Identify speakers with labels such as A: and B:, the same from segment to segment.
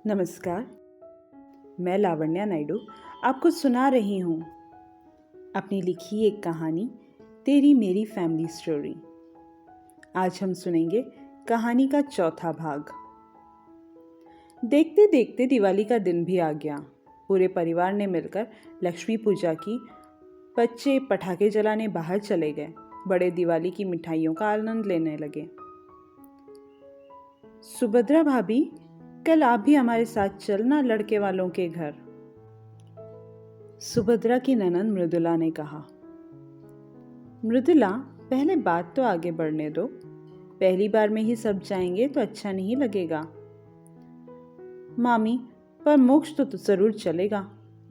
A: नमस्कार। मैं लावण्या नायडू आपको सुना रही हूँ अपनी लिखी एक कहानी, तेरी मेरी फैमिली स्टोरी। आज हम सुनेंगे कहानी का चौथा भाग। देखते देखते दिवाली का दिन भी आ गया। पूरे परिवार ने मिलकर लक्ष्मी पूजा की। बच्चे पटाखे जलाने बाहर चले गए। बड़े दिवाली की मिठाइयों का आनंद लेने लगे। सुभद्रा भाभी, कल आप भी हमारे साथ चलना लड़के वालों के घर, सुभद्रा की ननद मृदुला ने कहा। मृदुला, पहले बात तो आगे बढ़ने दो। पहली बार में ही सब जाएंगे तो अच्छा नहीं लगेगा। मामी, पर मोक्ष तो जरूर चलेगा।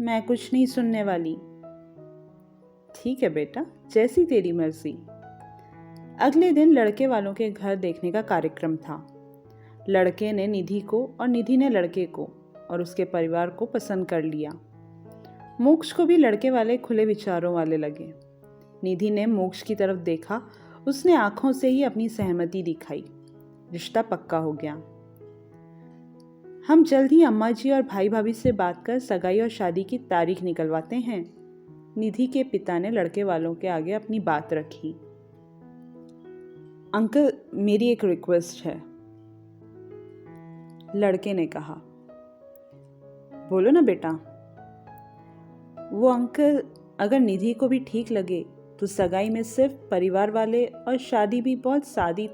A: मैं कुछ नहीं सुनने वाली। ठीक है बेटा, जैसी तेरी मर्जी। अगले दिन लड़के वालों के घर देखने का कार्यक्रम था। लड़के ने निधि को और निधि ने लड़के को और उसके परिवार को पसंद कर लिया। मोक्ष को भी लड़के वाले खुले विचारों वाले लगे। निधि ने मोक्ष की तरफ देखा। उसने आंखों से ही अपनी सहमति दिखाई। रिश्ता पक्का हो गया। हम जल्द ही अम्मा जी और भाई भाभी से बात कर सगाई और शादी की तारीख निकलवाते हैं। निधि के पिता ने लड़के वालों के आगे अपनी बात रखी। अंकल, मेरी एक रिक्वेस्ट है, लड़के ने कहा। बोलो ना बेटा। वो अंकल, अगर निधि को भी ठीक लगे तो सगाई में सिर्फ परिवार वाले और शादी भी बहुत सादी,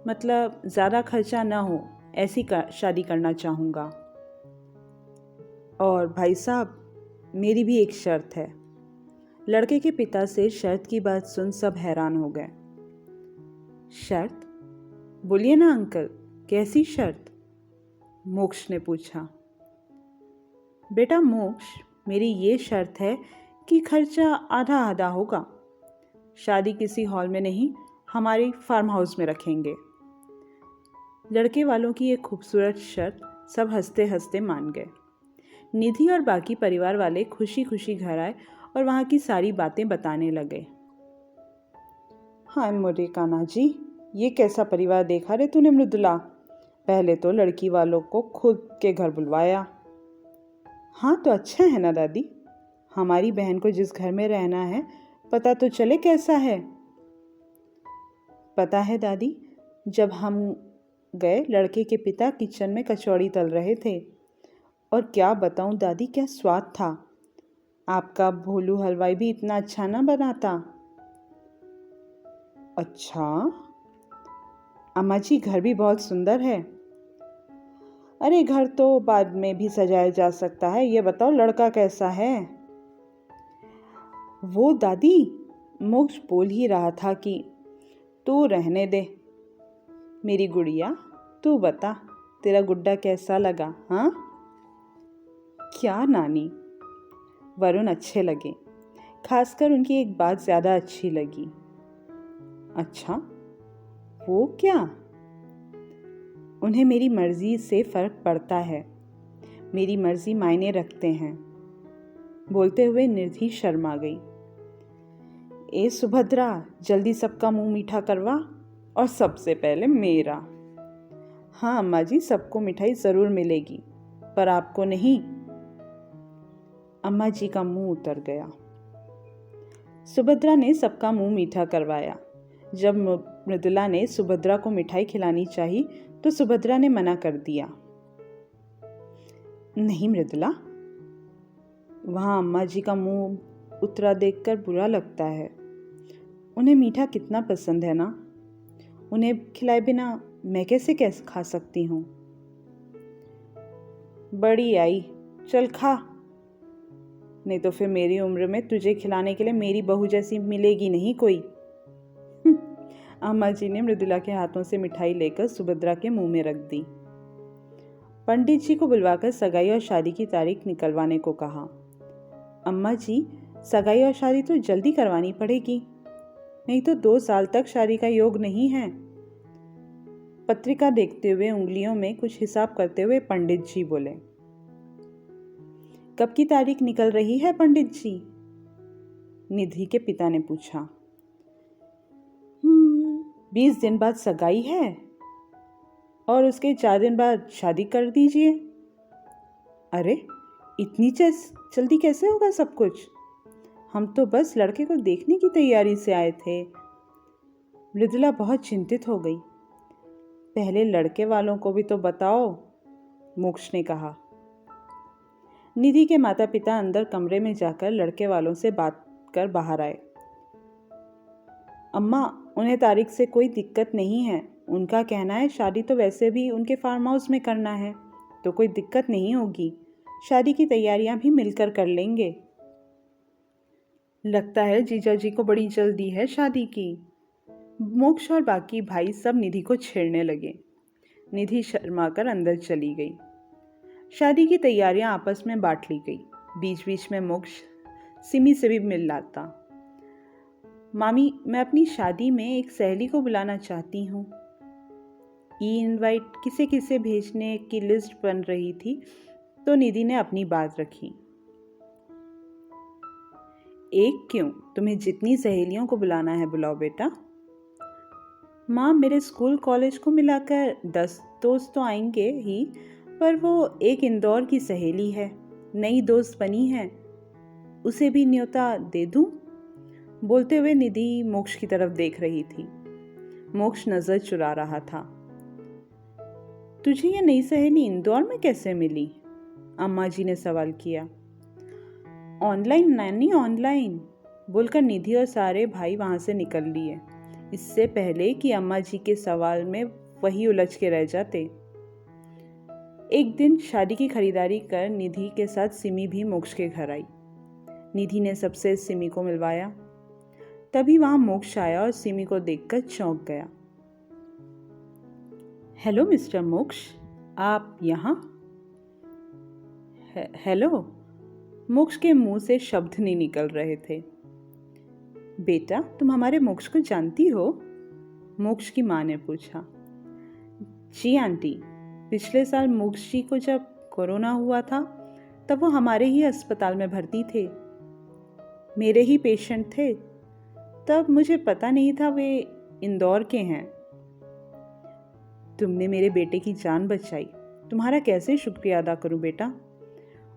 A: मतलब ज़्यादा खर्चा ना हो, ऐसी शादी करना चाहूँगा। और भाई साहब, मेरी भी एक शर्त है। लड़के के पिता से शर्त की बात सुन सब हैरान हो गए। शर्त? बोलिए ना अंकल, कैसी शर्त? मोक्ष ने पूछा। बेटा मोक्ष, मेरी ये शर्त है कि खर्चा आधा आधा होगा। शादी किसी हॉल में नहीं, हमारे फार्म हाउस में रखेंगे। लड़के वालों की ये खूबसूरत शर्त सब हंसते हंसते मान गए। निधि और बाकी परिवार वाले खुशी खुशी घर आए और वहाँ की सारी बातें बताने लगे। हाय मोरे कान्हा जी, ये कैसा परिवार देखा रे तूने मृदुला। पहले तो लड़की वालों को खुद के घर बुलवाया। हाँ तो अच्छा है ना दादी, हमारी बहन को जिस घर में रहना है पता तो चले कैसा है। पता है दादी, जब हम गए लड़के के पिता किचन में कचौड़ी तल रहे थे, और क्या बताऊं दादी, क्या स्वाद था। आपका भोलू हलवाई भी इतना अच्छा ना बनाता। अच्छा, अम्मा जी घर भी बहुत सुंदर है। अरे घर तो बाद में भी सजाया जा सकता है, ये बताओ लड़का कैसा है। वो दादी, मोक्ष बोल ही रहा था कि तू रहने दे। मेरी गुड़िया, तू बता तेरा गुड्डा कैसा लगा। हाँ क्या नानी, वरुण अच्छे लगे, खासकर उनकी एक बात ज्यादा अच्छी लगी। अच्छा, वो क्या? उन्हें मेरी मर्जी से फर्क पड़ता है। मेरी मर्जी मायने रखते हैं। बोलते हुए निधि शर्मा गई। ए सुभद्रा, जल्दी सबका मुंह मीठा करवा, और सबसे पहले मेरा। हाँ अम्मा जी, सबको मिठाई जरूर मिलेगी, पर आपको नहीं। अम्मा जी का मुंह उतर गया। सुभद्रा ने सबका मुंह मीठा करवाया। जब मृदुला ने सुभद्रा को मिठाई खिलानी चाहिए तो सुभद्रा ने मना कर दिया। नहीं मृदुला, वहां अम्मा जी का मुंह उतरा देखकर बुरा लगता है। उन्हें मीठा कितना पसंद है ना। उन्हें खिलाए बिना मैं कैसे खा सकती हूँ। बड़ी आई, चल खा, नहीं तो फिर मेरी उम्र में तुझे खिलाने के लिए मेरी बहू जैसी मिलेगी नहीं कोई। अम्मा जी ने मृदुला के हाथों से मिठाई लेकर सुभद्रा के मुंह में रख दी। पंडित जी को बुलवाकर सगाई और शादी की तारीख निकलवाने को कहा। अम्मा जी, सगाई और शादी तो जल्दी करवानी पड़ेगी, नहीं तो 2 साल तक शादी का योग नहीं है। पत्रिका देखते हुए उंगलियों में कुछ हिसाब करते हुए पंडित जी बोले। कब की तारीख निकल रही है पंडित जी? निधि के पिता ने पूछा। 20 दिन बाद सगाई है और उसके 4 दिन बाद शादी कर दीजिए। अरे इतनी जल्दी कैसे होगा सब कुछ? हम तो बस लड़के को देखने की तैयारी से आए थे। मृदुला बहुत चिंतित हो गई। पहले लड़के वालों को भी तो बताओ, मोक्ष ने कहा। निधि के माता पिता अंदर कमरे में जाकर लड़के वालों से बात कर बाहर आए। अम्मा, उन्हें तारिक से कोई दिक्कत नहीं है। उनका कहना है शादी तो वैसे भी उनके फार्म हाउस में करना है, तो कोई दिक्कत नहीं होगी। शादी की तैयारियां भी मिलकर कर लेंगे। लगता है जीजा जी को बड़ी जल्दी है शादी की। मोक्ष और बाकी भाई सब निधि को छेड़ने लगे। निधि शर्मा कर अंदर चली गई। शादी की तैयारियां आपस में बांट ली गई। बीच बीच में मोक्ष सिमी से भी मिल लाता। मामी, मैं अपनी शादी में एक सहेली को बुलाना चाहती हूँ। ई इनवाइट किसे किसे भेजने की लिस्ट बन रही थी, तो निधि ने अपनी बात रखी। एक क्यों, तुम्हें जितनी सहेलियों को बुलाना है बुलाओ बेटा। माँ, मेरे स्कूल कॉलेज को मिलाकर 10 दोस्त तो आएंगे ही, पर वो एक इंदौर की सहेली है, नई दोस्त बनी है, उसे भी न्योता दे दूं? बोलते हुए निधि मोक्ष की तरफ देख रही थी। मोक्ष नजर चुरा रहा था। तुझे ये नई सहेली इंदौर में कैसे मिली? अम्मा जी ने सवाल किया। ऑनलाइन नानी, ऑनलाइन, बोलकर निधि और सारे भाई वहां से निकल लिए, इससे पहले कि अम्मा जी के सवाल में वही उलझ के रह जाते। एक दिन शादी की खरीदारी कर निधि के साथ सिमी भी मोक्ष के घर आई। निधि ने सबसे सिमी को मिलवाया। तभी वहां मोक्ष आया और सिमी को देखकर चौंक गया। हेलो मिस्टर मोक्ष, आप यहाँ? हेलो। मोक्ष के मुंह से शब्द नहीं निकल रहे थे। बेटा, तुम हमारे मोक्ष को जानती हो? मोक्ष की माँ ने पूछा। जी आंटी, पिछले साल मोक्ष जी को जब कोरोना हुआ था तब वो हमारे ही अस्पताल में भर्ती थे। मेरे ही पेशेंट थे। तब मुझे पता नहीं था वे इंदौर के हैं। तुमने मेरे बेटे की जान बचाई। तुम्हारा कैसे शुक्रिया अदा करूं बेटा?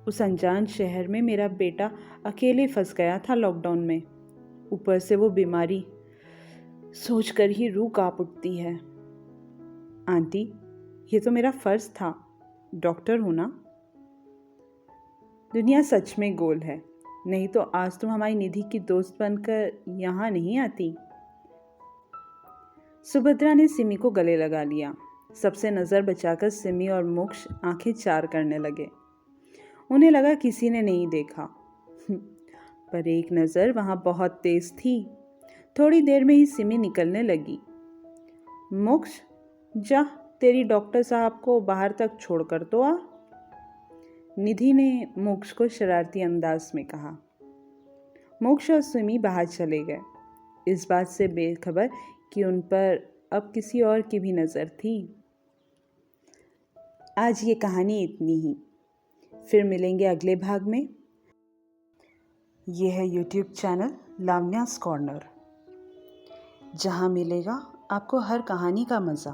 A: उस अनजान शहर में मेरा बेटा अकेले फंस गया था लॉकडाउन में। ऊपर से वो बीमारी, सोचकर ही रूह कांप उठती है। आंटी, ये तो मेरा फर्ज था, डॉक्टर हूं ना। दुनिया सच में गोल है, नहीं तो आज तुम हमारी निधि की दोस्त बनकर यहाँ नहीं आती। सुभद्रा ने सिमी को गले लगा लिया। सबसे नजर बचाकर सिमी और मोक्ष आंखें चार करने लगे। उन्हें लगा किसी ने नहीं देखा, पर एक नजर वहां बहुत तेज थी। थोड़ी देर में ही सिमी निकलने लगी। मोक्ष, जा तेरी डॉक्टर साहब को बाहर तक छोड़कर तो आ। निधि ने मोक्ष को शरारती अंदाज में कहा। मोक्ष और सिमी बाहर चले गए, इस बात से बेखबर कि उन पर अब किसी और की भी नज़र थी। आज ये कहानी इतनी ही, फिर मिलेंगे अगले भाग में। यह है YouTube चैनल लावण्यास कॉर्नर, जहां मिलेगा आपको हर कहानी का मज़ा।